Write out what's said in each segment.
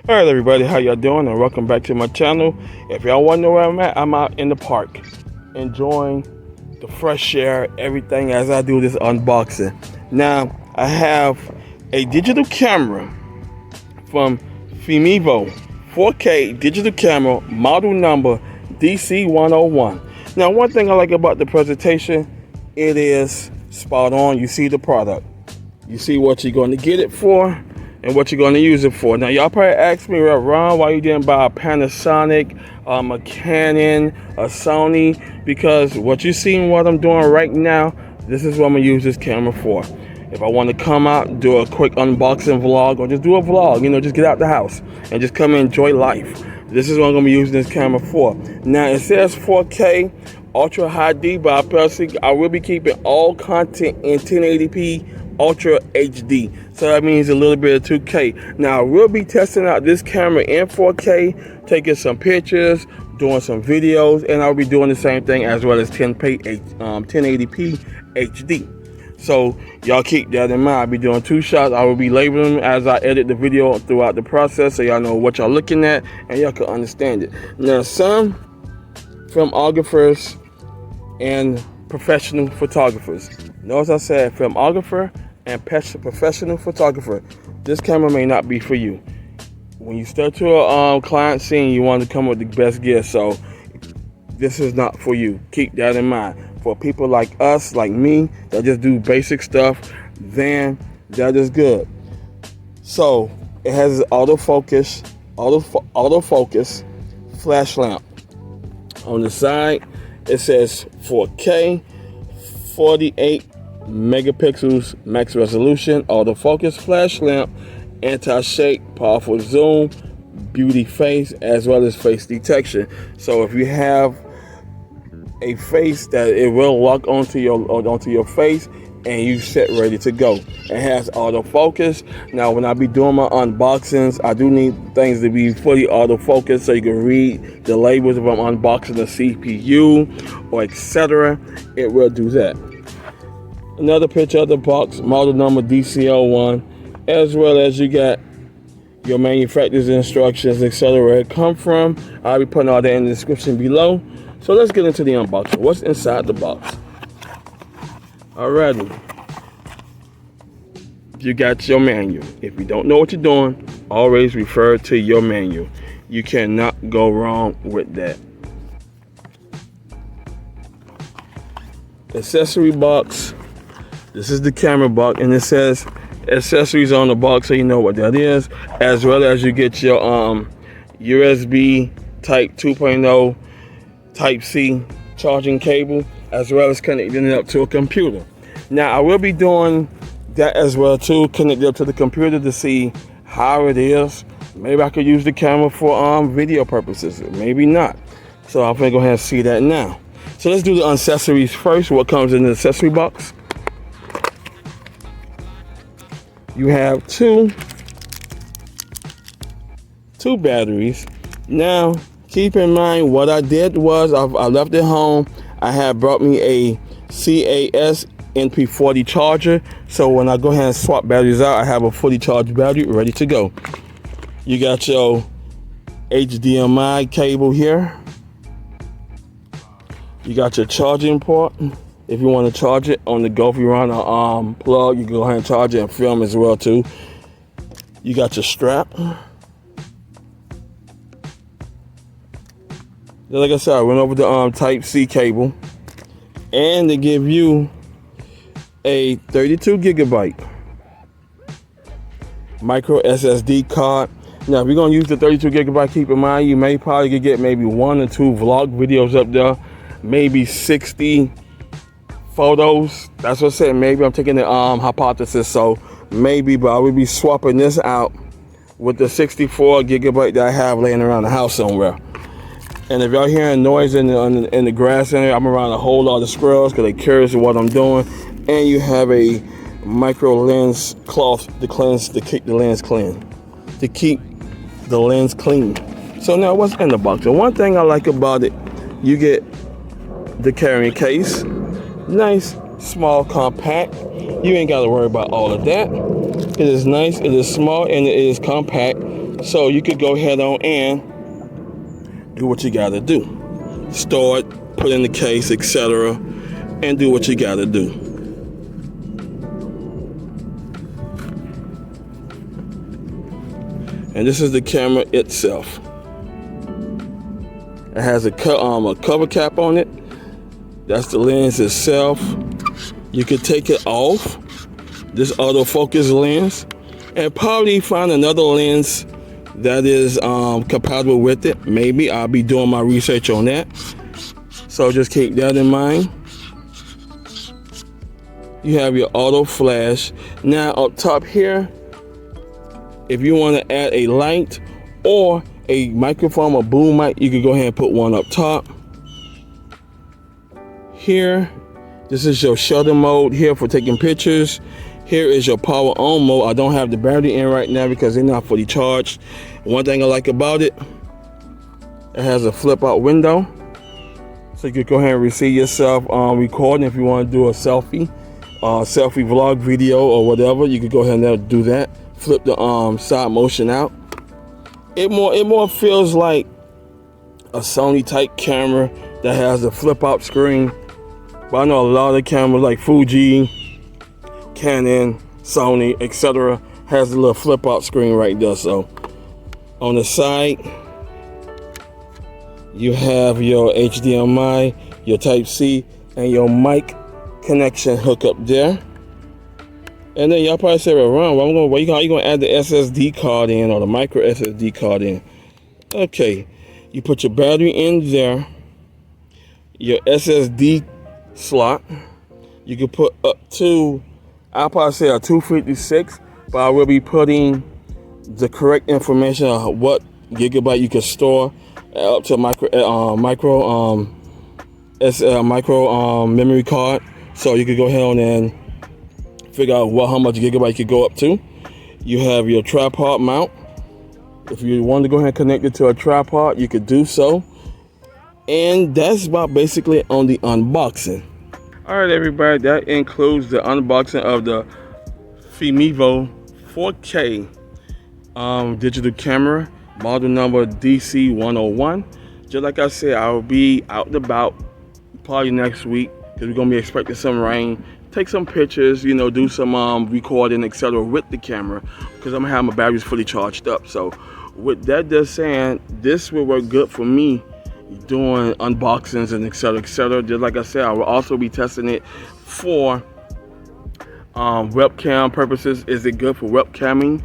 Alright everybody, how y'all doing? And welcome back to my channel. If y'all want to know where I'm at, I'm out in the park enjoying the fresh air, everything as I do this unboxing. Now, I have a digital camera from Femivo, 4K digital camera, model number DC101. Now, one thing I like about the presentation, it is spot on. You see the product. You see what you're going to get it for and what you're going to use it for. Now, y'all probably ask me, Ron, why you didn't buy a Panasonic, a Canon, a Sony? Because what you see and what I'm doing right now, this is what I'm going to use this camera for. If I want to come out, do a quick unboxing vlog, or just do a vlog, just get out the house and just come and enjoy life. This is what I'm going to be using this camera for. Now, it says 4K, Ultra HD, but I will be keeping all content in 1080p Ultra HD. So that means a little bit of 2K. Now, I will be testing out this camera in 4K, taking some pictures, doing some videos, and I'll be doing the same thing as well as 1080p HD. So y'all keep that in mind. I'll be doing 2 shots. I will be labeling them as I edit the video throughout the process, so y'all know what y'all looking at and y'all can understand it. Now, some filmographers and professional photographers. Notice I said filmographer and professional photographer. This camera may not be for you. When you start to a client scene, you want to come with the best gear, so this is not for you. Keep that in mind. For people like us, like me, that just do basic stuff, then that is good. So it has autofocus flash lamp. On the side, it says 4K, 48 megapixels max resolution, autofocus flash lamp, anti-shake, powerful zoom, beauty face, as well as face detection. So if you have a face that it will lock onto your face and you set ready to go. It has autofocus. Now, when I be doing my unboxings, I do need things to be fully autofocused so you can read the labels if I'm unboxing the CPU or etc. It will do that. Another picture of the box, model number DC01, as well as you got your manufacturer's instructions, etc. where it come from. I'll be putting all that in the description below. So let's get into the unboxing. What's inside the box? Alrighty. You got your manual. If you don't know what you're doing, always refer to your manual. You cannot go wrong with that. Accessory box. This is the camera box, and it says accessories on the box, so you know what that is. As well as you get your USB Type 2.0 Type-C charging cable, as well as connecting it up to a computer. Now, I will be doing that as well too, connect it up to the computer to see how it is. Maybe I could use the camera for video purposes, maybe not. So I'm gonna go ahead and see that now. So let's do the accessories first. What comes in the accessory box? You have two batteries. Now, keep in mind, what I did was I left it home. I had brought me a CAS NP40 charger. So when I go ahead and swap batteries out, I have a fully charged battery ready to go. You got your HDMI cable here. You got your charging port. If you want to charge it on the go, if you run a plug, you can go ahead and charge it and film as well too. You got your strap. Like I said, I went over the Type-C cable, and they give you a 32 gigabyte micro SSD card. Now, if you're gonna use the 32 gigabyte, keep in mind you may probably could get maybe 1 or 2 vlog videos up there, maybe 60 photos. That's what I said. Maybe I'm taking the hypothesis, so maybe, but I will be swapping this out with the 64 gigabyte that I have laying around the house somewhere. And if y'all hearing noise in the grass area, I'm around a whole lot of squirrels because they're curious of what I'm doing. And you have a micro lens cloth to keep the lens clean. So now, what's in the box? And one thing I like about it, you get the carrying case, nice, small, compact. You ain't got to worry about all of that. It is nice, it is small, and it is compact. So you could go ahead on and do what you gotta do. Store it, put in the case, etc., and do what you gotta do. And this is the camera itself. It has a cover cap on it. That's the lens itself. You could take it off, this autofocus lens, and probably find another lens that is compatible with it. Maybe I'll be doing my research on that. So just keep that in mind. You have your auto flash. Now up top here, if you want to add a light or a microphone or boom mic, you can go ahead and put one up top. Here, this is your shutter mode here for taking pictures. Here is your power on mode. I don't have the battery in right now because they're not fully charged. One thing I like about it, it has a flip out window. So you can go ahead and receive yourself recording if you want to do a selfie vlog video or whatever. You could go ahead and do that. Flip the side motion out. It more feels like a Sony type camera that has a flip out screen. But I know a lot of cameras like Fuji, Canon, Sony, etc. has a little flip out screen right there. So on the side, you have your HDMI, your Type-C, and your mic connection hookup there. And then y'all probably say, well, Ron, why you gonna add the SSD card in, or the micro SSD card in? Okay, you put your battery in there, your SSD slot. You can put up to, I'll probably say a 256, but I will be putting the correct information on what gigabyte you can store up to micro memory card. So you could go ahead on and figure out how much gigabyte you could go up to. You have your tripod mount. If you want to go ahead and connect it to a tripod, you could do so. And that's about basically on the unboxing. All right, everybody, that includes the unboxing of the Femivo 4K digital camera, model number DC101. Just like I said, I will be out and about probably next week because we're gonna be expecting some rain. Take some pictures, you know, do some recording, etc. with the camera, because I'm gonna have my batteries fully charged up. So with that just saying, this will work good for me doing unboxings and etc. etc. Just like I said, I will also be testing it for webcam purposes. Is it good for webcamming,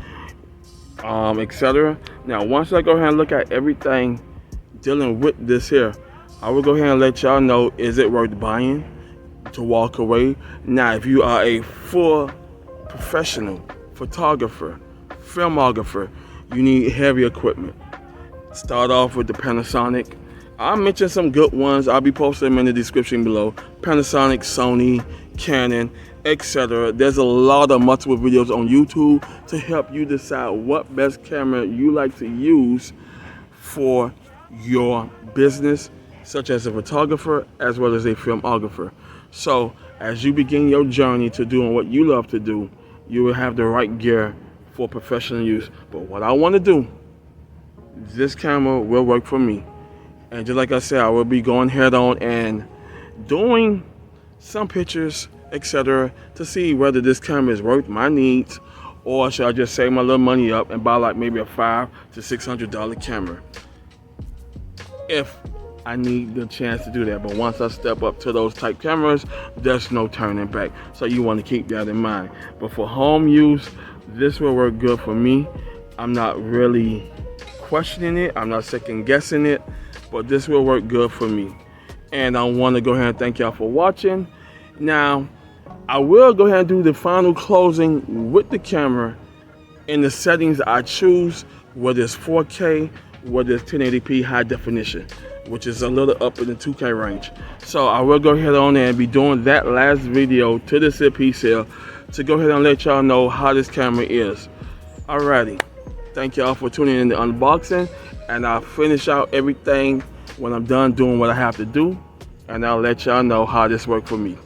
etc. Now once I go ahead and look at everything dealing with this here, I will go ahead and let y'all know, is it worth buying to walk away? Now if you are a full professional photographer, filmographer, you need heavy equipment. Start off with the Panasonic. I'll mention some good ones. I'll be posting them in the description below. Panasonic, Sony, Canon, etc. There's a lot of multiple videos on YouTube to help you decide what best camera you like to use for your business, such as a photographer as well as a filmographer. So as you begin your journey to doing what you love to do, you will have the right gear for professional use. But what I want to do, this camera will work for me. And just like I said, I will be going head on and doing some pictures, etc. to see whether this camera is worth my needs, or should I just save my little money up and buy like maybe a $500 to $600 camera if I need the chance to do that. But once I step up to those type cameras, there's no turning back. So you want to keep that in mind. But for home use, this will work good for me. I'm not really questioning it. I'm not second guessing it. But this will work good for me. And I want to go ahead and thank y'all for watching. Now, I will go ahead and do the final closing with the camera in the settings I choose, whether it's 4K, whether it's 1080p high definition, which is a little up in the 2K range. So I will go ahead on and be doing that last video to the CP sale to go ahead and let y'all know how this camera is. Alrighty, thank y'all for tuning in the unboxing, and I'll finish out everything when I'm done doing what I have to do, and I'll let y'all know how this worked for me.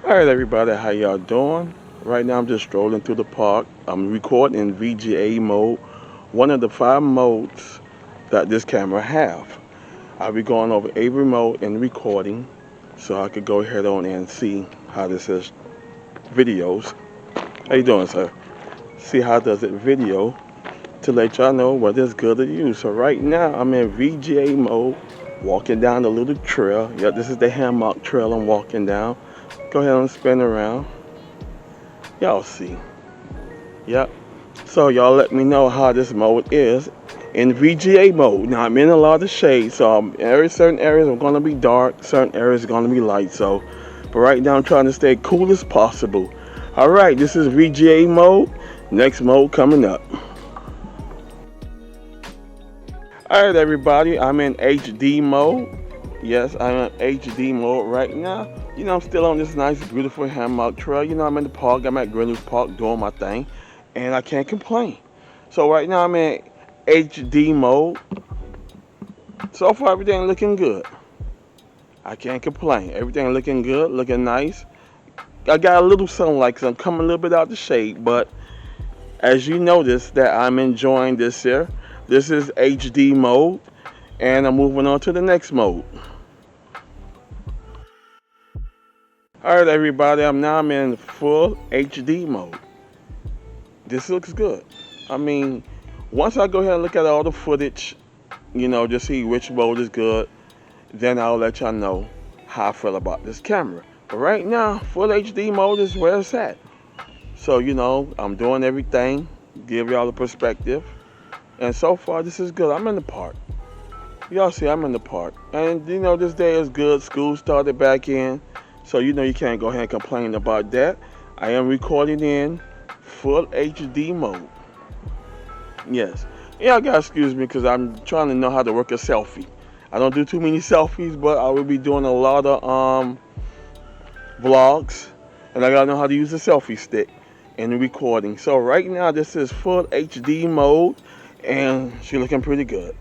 All right, everybody, how y'all doing? Right now, I'm just strolling through the park. I'm recording in VGA mode, one of the 5 modes that this camera have. I'll be going over every mode in recording, so I could go ahead on and see how this is videos. How you doing, sir? See how does it video to let y'all know what is good to use. So right now, I'm in VGA mode, walking down the little trail. Yeah, this is the hammock trail I'm walking down. Go ahead and spin around. Y'all see. Yep. So y'all let me know how this mode is in VGA mode. Now I'm in a lot of shade, so certain areas are gonna be dark, certain areas are gonna be light. So, but right now I'm trying to stay cool as possible. All right, this is VGA mode. Next mode coming up. All right, everybody, I'm in HD mode. Yes, I'm in HD mode right now. You know, I'm still on this nice, beautiful hammock trail. You know, I'm in the park. I'm at Greenwich Park doing my thing, and I can't complain. So right now I'm in HD mode. So far, everything looking good. I can't complain. Everything looking good, looking nice. I got a little sunlight because I'm coming a little bit out the shade, but as you notice that I'm enjoying this here. This is HD mode, and I'm moving on to the next mode. All right, everybody, I'm in full HD mode. This looks good. I mean, once I go ahead and look at all the footage, you know, just see which mode is good, then I'll let y'all know how I feel about this camera. But right now, full HD mode is where it's at. So, you know, I'm doing everything, give y'all a perspective. And so far, this is good. I'm in the park. Y'all see, I'm in the park. And, you know, this day is good. School started back in. So, you know, you can't go ahead and complain about that. I am recording in full HD mode. Yes. Y'all gotta excuse me because I'm trying to know how to work a selfie. I don't do too many selfies, but I will be doing a lot of vlogs. And I gotta know how to use a selfie stick in the recording. So right now, this is full HD mode. And she's looking pretty good.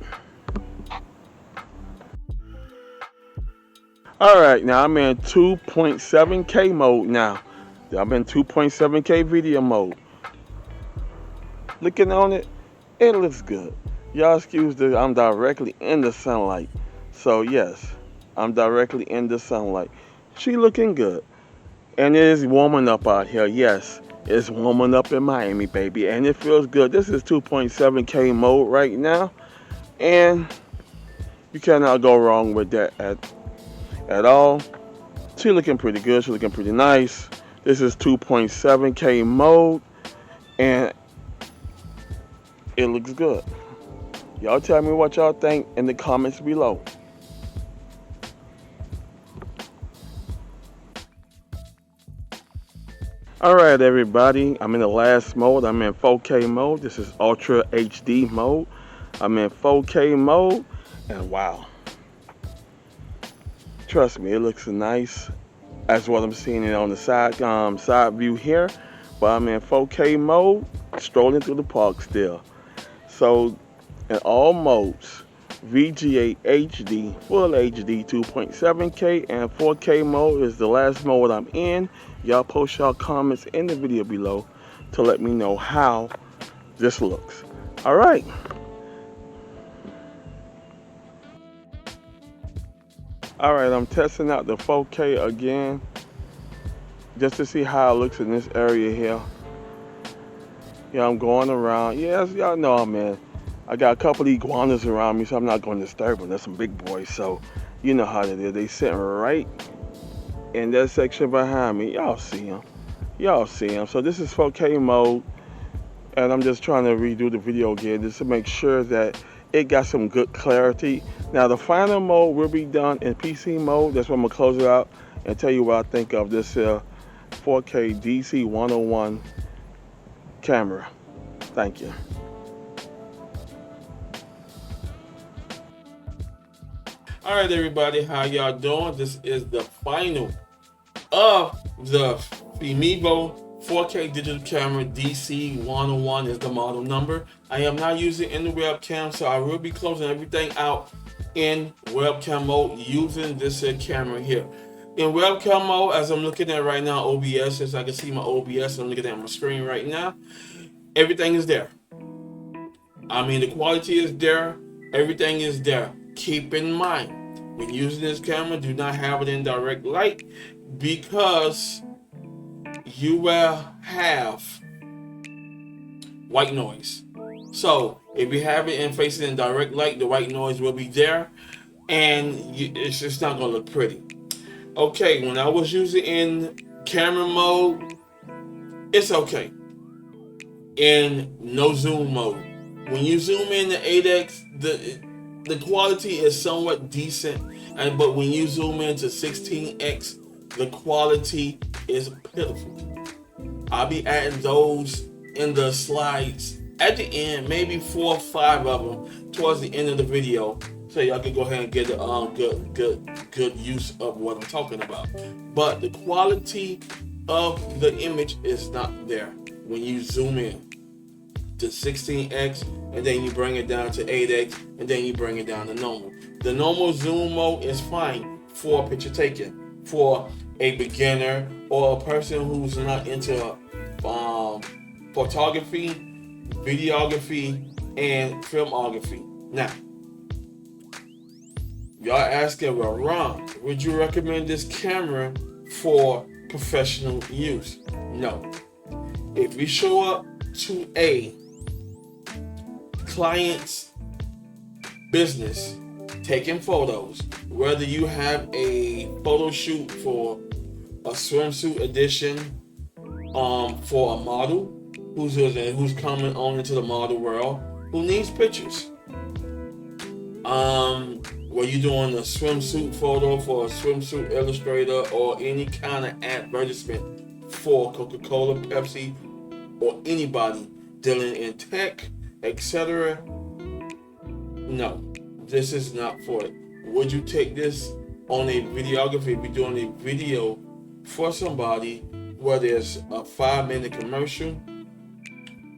All right, now I'm in 2.7K mode now. I'm in 2.7K video mode. Looking on it, it looks good. Y'all excuse that I'm directly in the sunlight. So yes, I'm directly in the sunlight. She looking good. And it is warming up out here. Yes, it's warming up in Miami, baby. And it feels good. This is 2.7K mode right now. And you cannot go wrong with that at all. She looking pretty good. She looking pretty nice. This is 2.7K mode. And it looks good. Y'all tell me what y'all think in the comments below. Alright, everybody, I'm in the last mode. I'm in 4K mode. This is Ultra HD mode. I'm in 4K mode, and wow. Trust me, it looks nice. That's what I'm seeing it on the side view here. But I'm in 4K mode, strolling through the park still. So, in all modes, VGA HD, Full HD 2.7K, and 4K mode is the last mode I'm in. Y'all post y'all comments in the video below to let me know how this looks. All right. All right, I'm testing out the 4K again just to see how it looks in this area here. Yeah, I'm going around. Yes, y'all know, man. I got a couple of iguanas around me, so I'm not going to disturb them. They're some big boys, so you know how it is. They sitting right in that section behind me. Y'all see them. Y'all see them. So this is 4K mode, and I'm just trying to redo the video again just to make sure that it got some good clarity. Now the final mode will be done in PC mode. That's when I'm gonna close it out and tell you what I think of this 4K DC 101 camera. Thank you. All right, everybody, how y'all doing? This is the final of the Femivo 4K digital camera. DC 101 is the model number. I am not using in the webcam, so I will be closing everything out in webcam mode using this camera here. In webcam mode, as I'm looking at right now, OBS, as I can see my OBS, I'm looking at my screen right now, everything is there. I mean, the quality is there, everything is there. Keep in mind, when using this camera, do not have it in direct light because you will have white noise. So if you have it and face it in direct light, the white noise will be there, and it's just not gonna look pretty. Okay, when I was using in camera mode, it's okay. In no zoom mode, when you zoom in to 8x, the quality is somewhat decent, but when you zoom in to 16x, the quality is pitiful. I'll be adding those in the slides at the end, maybe 4 or 5 of them towards the end of the video, so y'all can go ahead and get a good use of what I'm talking about. But the quality of the image is not there when you zoom in to 16x and then you bring it down to 8x and then you bring it down to normal. The normal zoom mode is fine for picture taking for a beginner or a person who's not into photography, videography, and filmography. Now, y'all asking, well, Ron, would you recommend this camera for professional use? No. If you show up to a client's business taking photos, whether you have a photo shoot for a swimsuit edition for a model who's coming on into the model world, who needs pictures, where you're doing a swimsuit photo for a swimsuit illustrator or any kind of advertisement for Coca-Cola, Pepsi, or anybody dealing in tech, etc. No, this is not for it. Would you take this on a videography if you're doing a video for somebody, whether it's a 5-minute commercial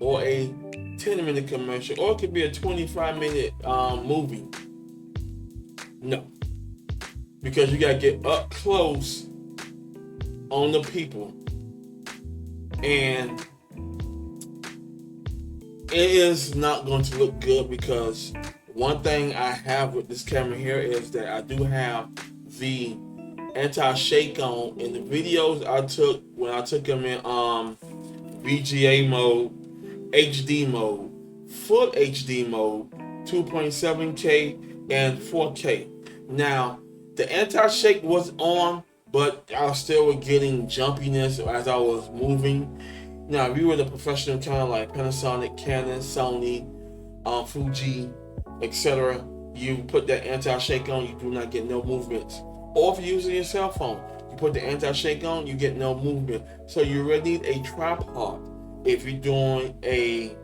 or a 10-minute commercial, or it could be a 25-minute movie? No, because you gotta get up close on the people, and it is not going to look good. Because one thing I have with this camera here is that I do have the anti-shake on. In the videos I took, when I took them in VGA mode, HD mode, full HD mode, 2.7K and 4K. Now, the anti-shake was on, but I still was getting jumpiness as I was moving. Now, if you were the professional kind of like Panasonic, Canon, Sony, Fuji, etc., you put that anti-shake on, you do not get no movements. Or if you're using your cell phone, you put the anti-shake on, you get no movement. So you really need a tripod. If you're doing a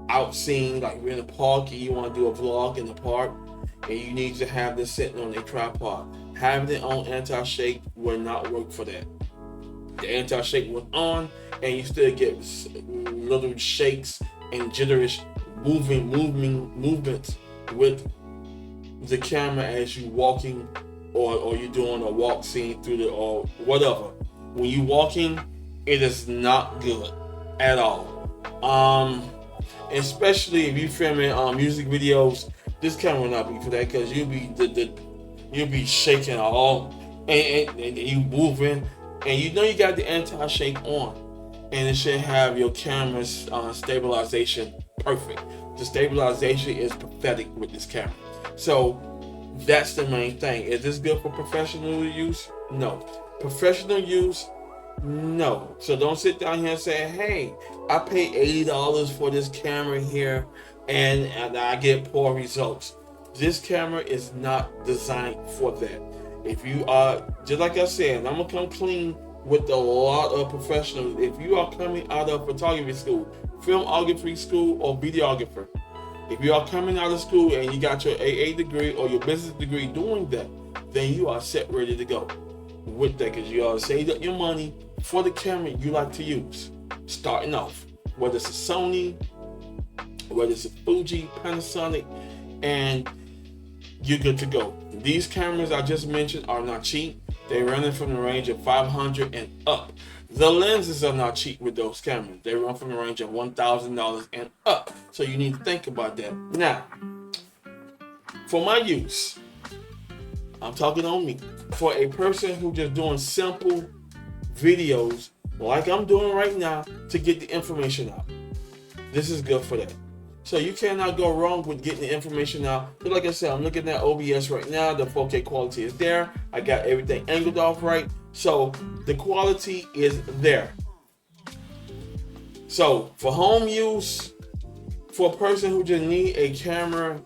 out scene, like we're in a park and you want to do a vlog in the park, and you need to have this sitting on a tripod, having it on anti-shake will not work for that. The anti-shake was on, and you still get little shakes and jitterish movements with the camera as you walking, or you're doing a walk scene through the, or whatever. When you walking, it is not good at all. Especially if you filming music videos, this camera will not be for that, because you'll be shaking all, and you moving, and you know you got the anti-shake on, and it should have your camera's stabilization perfect. The stabilization is pathetic with this camera. So that's the main thing. Is this good for professional use? No. Professional use? No. So don't sit down here and say, hey, I paid $80 for this camera here and I get poor results. This camera is not designed for that. If you are, just like I said, I'm gonna come clean with a lot of professionals. If you are coming out of photography school, filmography school, or videographer, if you are coming out of school and you got your AA degree or your business degree doing that, then you are set ready to go with that, because you are saved up your money for the camera you like to use. Starting off, whether it's a Sony, whether it's a Fuji, Panasonic, and you're good to go. These cameras I just mentioned are not cheap. They're running from the range of $500 and up. The lenses are not cheap with those cameras. They run from the range of $1,000 and up. So you need to think about that. Now, for my use, I'm talking on me. For a person who just doing simple videos like I'm doing right now to get the information out, this is good for that. So you cannot go wrong with getting the information out. But like I said, I'm looking at OBS right now. The 4K quality is there. I got everything angled off right. So the quality is there. So for home use, for a person who just need a camera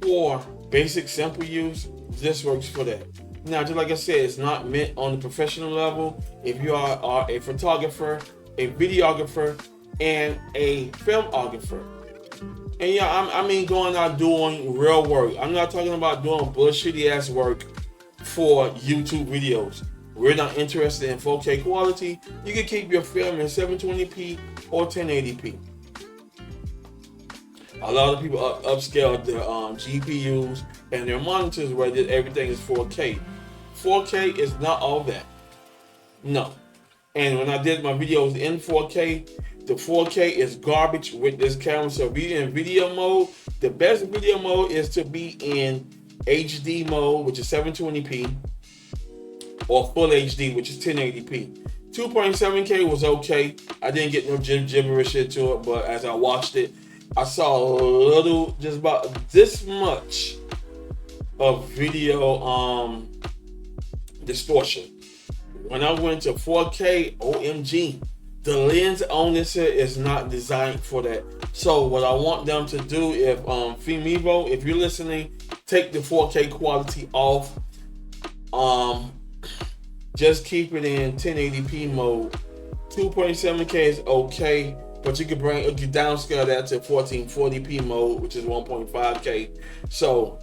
for basic simple use, this works for that. Now, just like I said, it's not meant on the professional level. If you are a photographer, a videographer, and a filmographer, and yeah, I mean going out doing real work. I'm not talking about doing bullshitty ass work for YouTube videos. We're not interested in 4K quality. You can keep your film in 720p or 1080p. A lot of people upscale their GPUs and their monitors where everything is 4K. 4K is not all that. No. And when I did my videos in 4K, the 4K is garbage with this camera. So if you're in video mode, the best video mode is to be in HD mode, which is 720p, or full HD, which is 1080p. 2.7K was okay. I didn't get no gibberish into it, but as I watched it, I saw a little, just about this much of video distortion. When I went to 4K, OMG, the lens on this here is not designed for that. So what I want them to do, if Femivo, if you're listening, take the 4K quality off. Just keep it in 1080p mode. 2.7K is okay, but you can downscale that to 1440p mode, which is 1.5K. So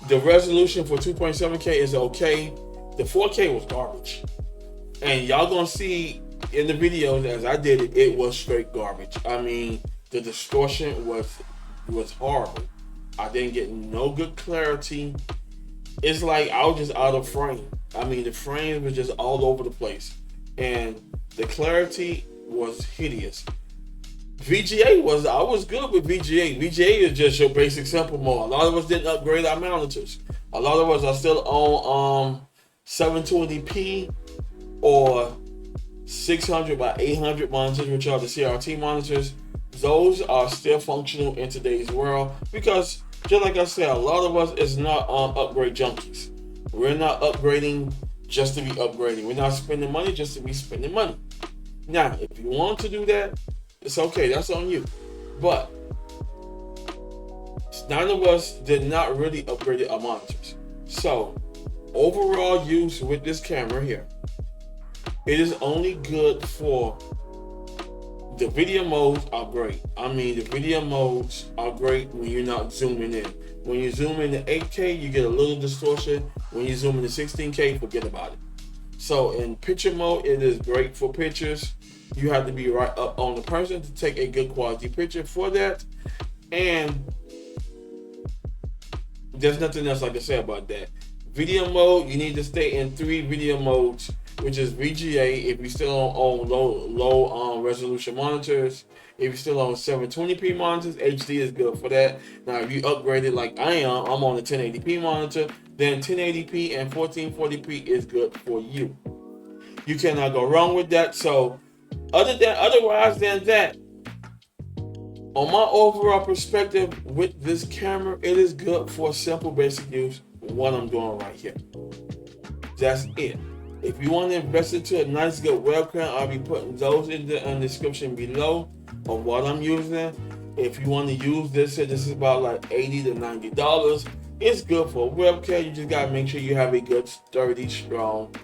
the resolution for 2.7K is okay. The 4K was garbage. And y'all gonna see in the videos as I did it, it was straight garbage. I mean, the distortion was horrible. I didn't get no good clarity. It's like I was just out of frame. I mean, the frames were just all over the place. And the clarity was hideous. VGA I was good with VGA. VGA is just your basic simple mode. A lot of us didn't upgrade our monitors. A lot of us are still on 720p or 600 by 800 monitors, which are the CRT monitors. Those are still functional in today's world because, just like I said, a lot of us is not upgrade junkies. We're not upgrading just to be upgrading. We're not spending money just to be spending money. Now, if you want to do that, it's okay. That's on you. But none of us did not really upgrade our monitors. So, overall use with this camera here, it is only good for the video modes are great. I mean, the video modes are great when you're not zooming in. When you zoom in to 8K, you get a little distortion. When you zoom in to 16K, forget about it. So in picture mode, it is great for pictures. You have to be right up on the person to take a good quality picture for that. And there's nothing else I can say about that. Video mode, you need to stay in 3 video modes, which is VGA if you're still on low resolution monitors. If you're still on 720p monitors, HD is good for that. Now, if you upgrade it like I am, I'm on the 1080p monitor, then 1080p and 1440p is good for you. You cannot go wrong with that. So, otherwise than that, on my overall perspective with this camera, it is good for simple basic use. What I'm doing right here. That's it. If you want to invest into a nice good webcam, I'll be putting those in the description below of what I'm using. If you want to use this is about like $80 to $90. It's good for a webcam. You just gotta make sure you have a good, sturdy, strong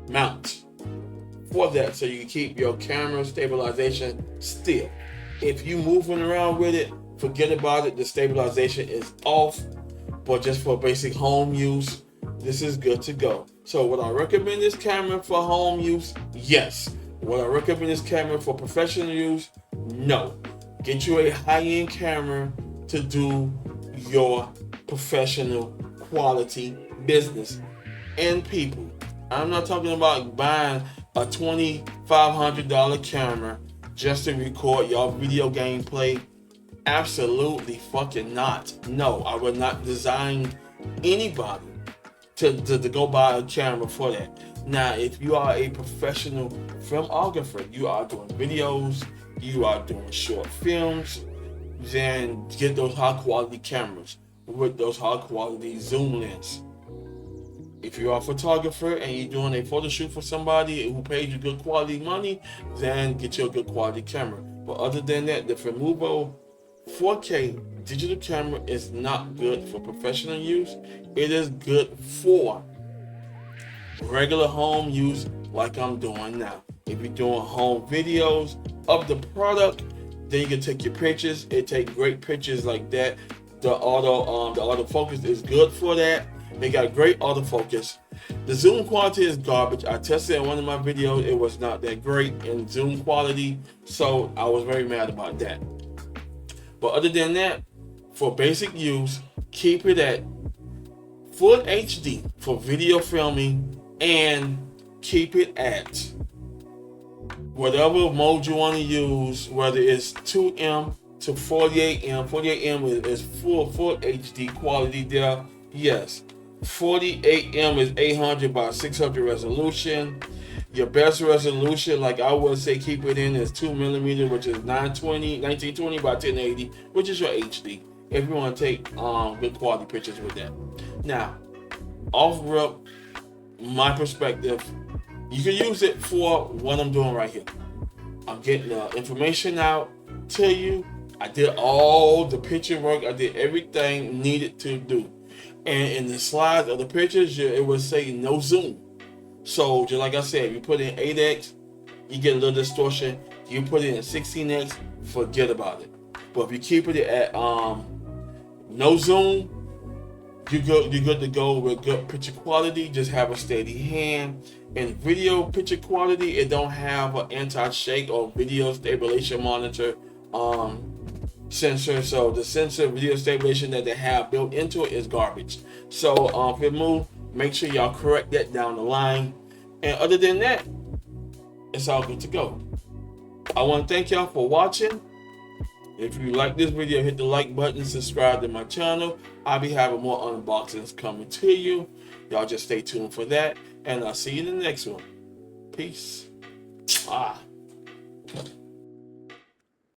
mount for that, so you can keep your camera stabilization still. If you moving around with it, forget about it. The stabilization is off. But just for basic home use, this is good to go. So would I recommend this camera for home use? Yes. Would I recommend this camera for professional use? No. Get you a high-end camera to do your professional quality business and people. I'm not talking about buying a $2,500 camera just to record your video gameplay. Absolutely fucking not. No, I would not design anybody to go buy a camera for that. Now, if you are a professional filmographer, you are doing videos, you are doing short films, then get those high quality cameras with those high quality zoom lens. If you're a photographer and you're doing a photo shoot for somebody who pays you good quality money, then get you a good quality camera. But other than that, the Femivo 4K digital camera is not good for professional use. It is good for regular home use like I'm doing now. If you're doing home videos of the product, then you can take your pictures. It takes great pictures like that. The autofocus is good for that. They got great autofocus. The zoom quality is garbage. I tested in one of my videos. It was not that great in zoom quality, so I was very mad about that. But other than that, for basic use, keep it at full HD for video filming, and keep it at whatever mode you want to use, whether it's 2M to 48M. 48M is full HD quality there. Yes. 48M is 800 by 600 resolution. Your best resolution, like I would say, keep it in is 2mm, which is 1920 by 1080, which is your HD. If you want to take good quality pictures with that. Now, off rip, my perspective, you can use it for what I'm doing right here. I'm getting the information out to you. I did all the picture work. I did everything needed to do. And in the slides of the pictures, it would say no zoom. So just like I said, you put in 8x, you get a little distortion. You put it in 16x, forget about it. But if you keep it at no zoom, you're good to go with good picture quality. Just have a steady hand. In video picture quality, it don't have an anti-shake or video stabilization monitor sensor. So the sensor video stabilization that they have built into it is garbage. So Femivo, make sure y'all correct that down the line. And other than that, it's all good to go. I want to thank y'all for watching. If you like this video, hit the like button, subscribe to my channel. I'll be having more unboxings coming to you. Y'all just stay tuned for that. And I'll see you in the next one. Peace.